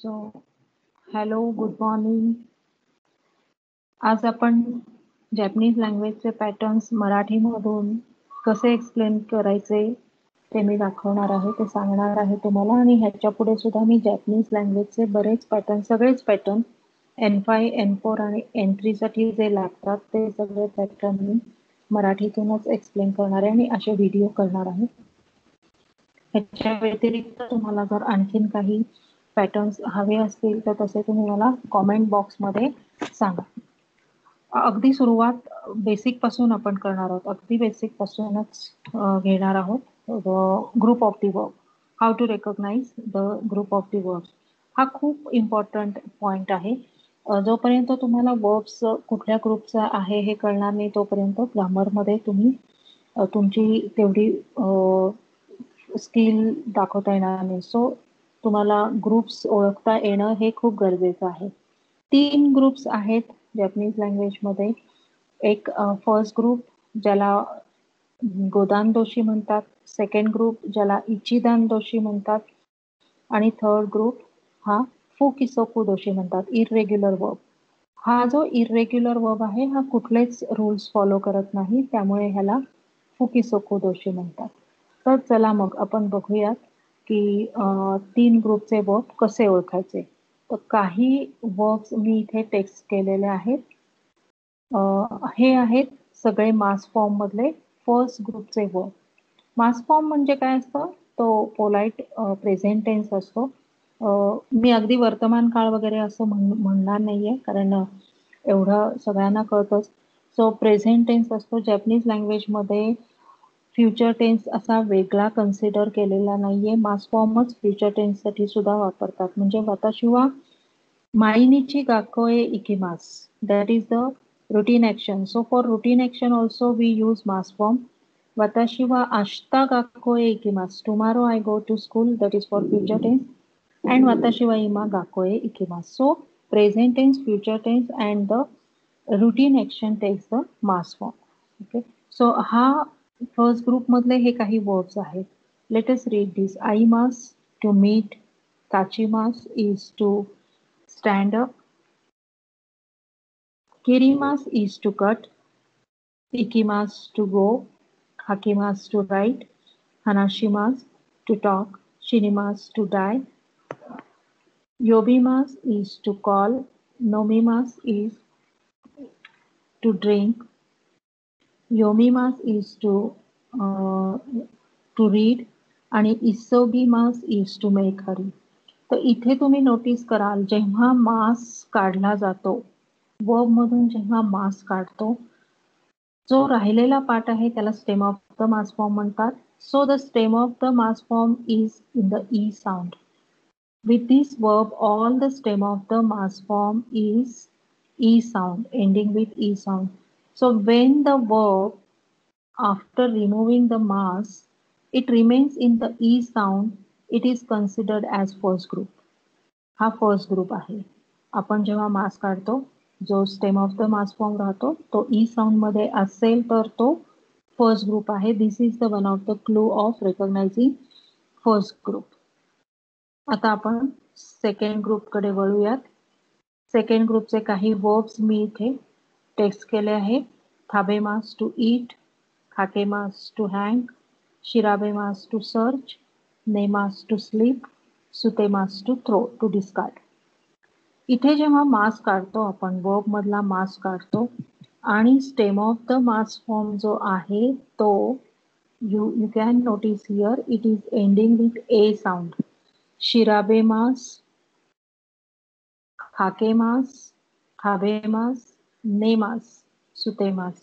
So hello, good morning. आज आपण Japanese लँग्वेजचे patterns मराठीमधून कसे एक्सप्लेन करायचे ते मी दाखवणार आहे, ते सांगणार आहे तुम्हाला. आणि ह्याच्या पुढे सुद्धा मी जॅपनीज लँग्वेजचे बरेच पॅटर्न, सगळेच पॅटर्न N5, N4 आणि N3साठी जे लागतात ते सगळे पॅटर्न मी मराठीतूनच एक्सप्लेन करणार आहे आणि असे व्हिडिओ करणार आहे. ह्याच्या व्यतिरिक्त तुम्हाला जर आणखीन काही पॅटर्न्स हवे असतील तर तसे तुम्ही मला कॉमेंट बॉक्समध्ये सांगा. अगदी सुरुवात बेसिक पासून आपण करणार आहोत. अगदी बेसिक पासूनच घेणार आहोत. Group of the verb, how to recognize the group of the verbs. हा खूप इम्पॉर्टंट पॉइंट आहे. जोपर्यंत तुम्हाला वर्ब्स कुठल्या ग्रुपचा आहे हे कळणार नाही तोपर्यंत ग्रामरमध्ये तुम्ही तुमची तेवढी स्किल दाखवता येणार नाही. सो तुम्हाला ग्रुप्स ओळखता येणं हे खूप गरजेचं आहे. 3 ग्रुप्स आहेत जॅपनीज लँग्वेजमध्ये. एक फर्स्ट ग्रुप ज्याला गोदान दोशी म्हणतात, सेकंड ग्रुप ज्याला इचिदान दोशी म्हणतात आणि थर्ड ग्रुप हा फुकिसोकू दोशी म्हणतात, इररेग्युलर वर्ब. हा जो इररेग्युलर वर्ब आहे हा कुठलेच रूल्स फॉलो करत नाही, त्यामुळे ह्याला फुकिसोकू दोशी म्हणतात. तर चला मग आपण बघूयात की 3 ग्रुपचे वर्ब कसे ओळखायचे. तर काही वर्ब्स मी इथे टेक्स्ट केलेले आहेत. हे आहेत सगळे मास फॉर्म मधले फर्स्ट ग्रुपचे वर्ब. मास फॉर्म म्हणजे काय असतं? तो पोलाइट प्रेझेंट टेन्स असतो. मी अगदी वर्तमान काळ वगैरे असं म्हणणार नाहीये, कारण एवढं सगळ्यांना कळतंच. सो प्रेझेंट टेन्स असतो. जॅपनीज लँग्वेजमध्ये फ्युचर टेन्स असा वेगळा कन्सिडर केलेला नाहीये. मास फॉर्मच फ्युचर टेन्ससाठी सुद्धा वापरतात. म्हणजे वाताशी वा मायनिची गाकोए इकिमास. That is the routine action. So for routine action also we use mass form. Watashi wa ashita gakoe ikimasu. Tomorrow I go to school. That is for future tense. And watashi wa ima gakoe ikimasu. So present tense, future tense, and the routine action takes the mass form. Okay. So हा first group मधले हे काही words आहेत. Let us read this. Aimasu to meet. Tachimasu is to stand up. Kirimasu is to cut. Ikimasu to go. Hakimasu to write. Hanashimasu to talk. Shinimasu to die. Yobimasu is to call. Nomimasu is to drink. Yomimasu is to read. आणि इसोगिमास is to make Hari. तर इथे तुम्ही notice कराल, जेव्हा मास काढला जातो, verb मधून जेव्हा मास काढतो, जो राहिलेला पार्ट आहे त्याला स्टेम ऑफ द मास फॉर्म म्हणतात. So the stem of the मास form is in the E sound. With this verb, all the stem of the mass form is E sound, ending with E sound. So when the verb, after removing the mass, it remains in the E sound, it is considered as first group. हा first group आहे. आपण जेव्हा मास काढतो, जो stem of the मास form राहतो तो E sound मध्ये असेल तर तो फर्स्ट ग्रुप आहे. This is the one of the clue of recognising first group. आता आपण सेकंड ग्रुपकडे वळूयात. सेकंड ग्रुपचे काही वर्ब्स मी इथे टेक्स्ट केले आहेत. थाबेमास टू ईट, खाकेमास टू हँग, शिराबेमास टू सर्च, नेमास टू स्लीप, सुतेमास टू थ्रो, टू डिस्कार्ड. इथे जेव्हा मास काढतो आपण, वर्ब मधला मास काढतो आणि स्टेम ऑफ द मास फॉर्म जो आहे तो you can notice here it is ending with a sound. Shirabemas, Hakemas, Habemas, Nemas, Sutemas.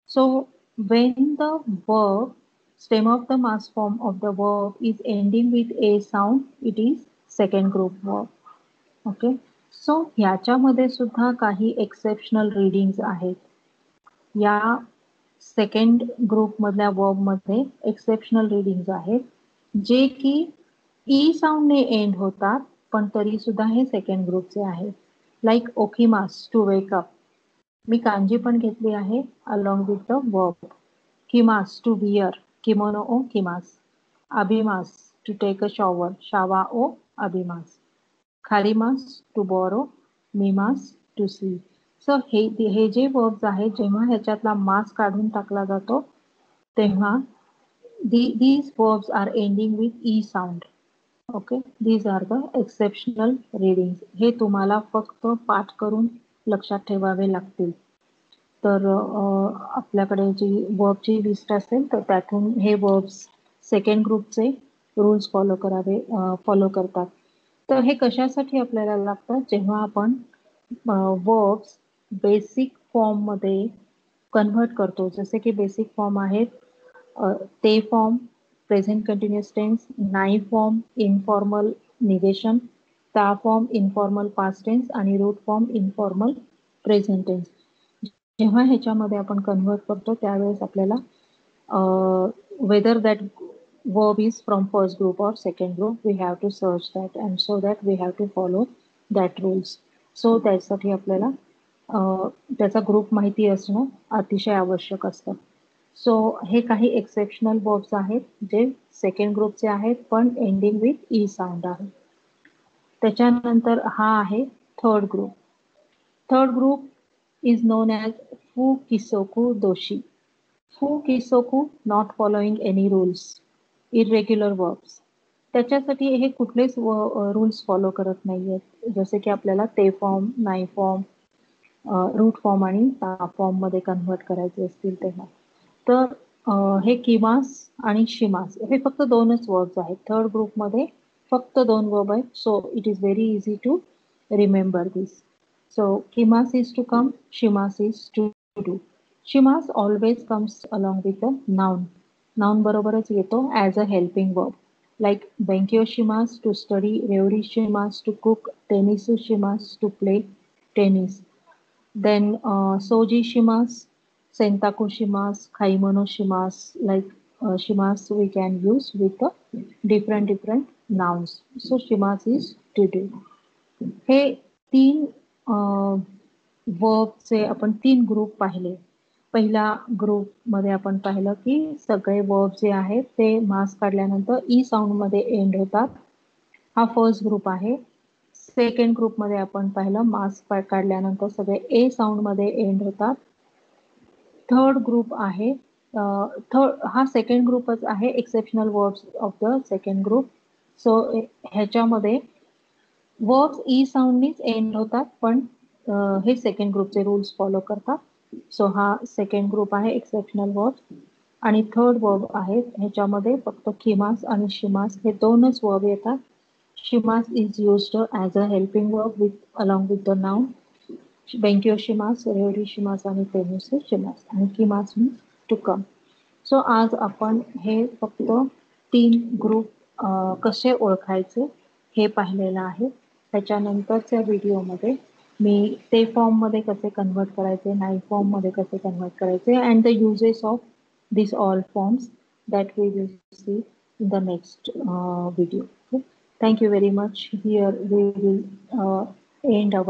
So when the verb, stem of the mass form of the verb is ending with a sound, it is second group verb. Okay. So ह्याच्यामध्ये सुद्धा काही exceptional readings आहेत. या second ग्रुपमधल्या वर्बमध्ये exceptional readings आहेत जे की E साऊंडने end होतात, पण तरी सुद्धा हे सेकंड ग्रुपचे आहेत. लाईक ओकिमास टू वेक अप. मी कांजी पण घेतली आहे अलॉंग विथ द वर्ब. किमास टू वियर, किमोनो ओ किमास. अभिमास टू टेक अ शॉवर, शावा ओ अभिमास. खारिमास टू बॉरो, मीमास टू सी. सो हे जे वर्ब्स आहेत, जेव्हा ह्याच्यातला मास काढून टाकला जातो तेव्हा these verbs are ending with e sound. Okay, these are the exceptional readings. हे तुम्हाला फक्त पाठ करून लक्षात ठेवावे लागतील. तर आपल्याकडे जी वर्बची लिस्ट असेल तर त्यातून हे वर्ब्स सेकंड ग्रुपचे रूल्स फॉलो करतात. तर हे कशासाठी आपल्याला लागतात, जेव्हा आपण वर्ब्स बेसिक फॉर्ममध्ये कन्व्हर्ट करतो. जसे की बेसिक फॉर्म आहेत ते फॉर्म, प्रेझेंट कंटिन्युअस टेन्स, नाही फॉर्म, इनफॉर्मल निगेशन, ता फॉर्म, इनफॉर्मल पास्ट टेन्स आणि root form, informal present tense. जेव्हा ह्याच्यामध्ये आपण कन्व्हर्ट करतो त्यावेळेस आपल्याला whether that verb is from first group or second group, we have to search that, and so that we have to follow that rules. So त्यासाठी आपल्याला त्याचा group माहिती असणं अतिशय आवश्यक असतं. सो हे काही एक्सेप्शनल वर्ब्स आहेत जे सेकंड ग्रुपचे आहेत पण एंडिंग विथ ई साऊंड आहे. त्याच्यानंतर हा आहे third group. Third group is known as Fukisoku doshi. Fukisoku, not following any rules, irregular verbs. त्याच्यासाठी हे कुठलेच रूल्स फॉलो करत नाहीयेत. जसे की आपल्याला ते फॉर्म, नाही फॉर्म, रूट फॉर्म आणि ता फॉर्म मध्ये कन्व्हर्ट करायचे असतील तेव्हा. तर हे किमास आणि शिमास हे फक्त दोनच वर्ब्स आहेत. थर्ड ग्रुपमध्ये फक्त दोन वर्ब आहेत. So it is very easy to remember this. So kimas is to come, shimas is to do. Shimas always comes along with a noun. Noun बरोबरच येतो as a helping verb. Like Benkyo shimas to study, Reuri shimas to cook, Tennisu shimas to play tennis. Then Soji shimas, Sentaku shimas, Kaimono shimas. Like shimas we can use with different nouns. So shimas is to do. हे तीन वर्बचे आपण तीन group पाहिले. पहिल्या ग्रुपमध्ये आपण पाहिलं की सगळे वर्ब जे आहेत ते मास काढल्यानंतर ई साऊंड मध्ये एंड होतात. हा फर्स्ट ग्रुप आहे. सेकंड ग्रुपमध्ये आपण पाहिलं मास काढल्यानंतर सगळे ए साऊंड मध्ये एंड होतात. थर्ड ग्रुप आहे हा सेकंड ग्रुपच आहे, exceptional verbs of the second group. So ह्याच्यामध्ये वर्ब्स ई साऊंडनीच एंड होतात पण हे सेकंड ग्रुपचे रूल्स फॉलो करतात. सो हा सेकंड ग्रुप आहे एक्सेप्शनल वर्ब्स. आणि थर्ड वर्ब आहे ह्याच्यामध्ये फक्त खिमास आणि शिमास हे दोनच वर्ब येतात. शिमास is used as a helping verb with along with the noun. बेंक्यो शिमास, रेवरी शिमास आणि तेनुसे शिमास, आणि किमास मीन्स टू कम. सो आज आपण हे फक्त तीन ग्रुप कसे ओळखायचे हे पाहिलेलं आहे. त्याच्यानंतरच्या व्हिडिओमध्ये मी ते फॉर्ममध्ये कसे कन्व्हर्ट करायचे, नाही फॉर्ममध्ये कसे कन्व्हर्ट करायचे, and the uses of this all forms that we will see in the next video. Thank you very much. Here we will end our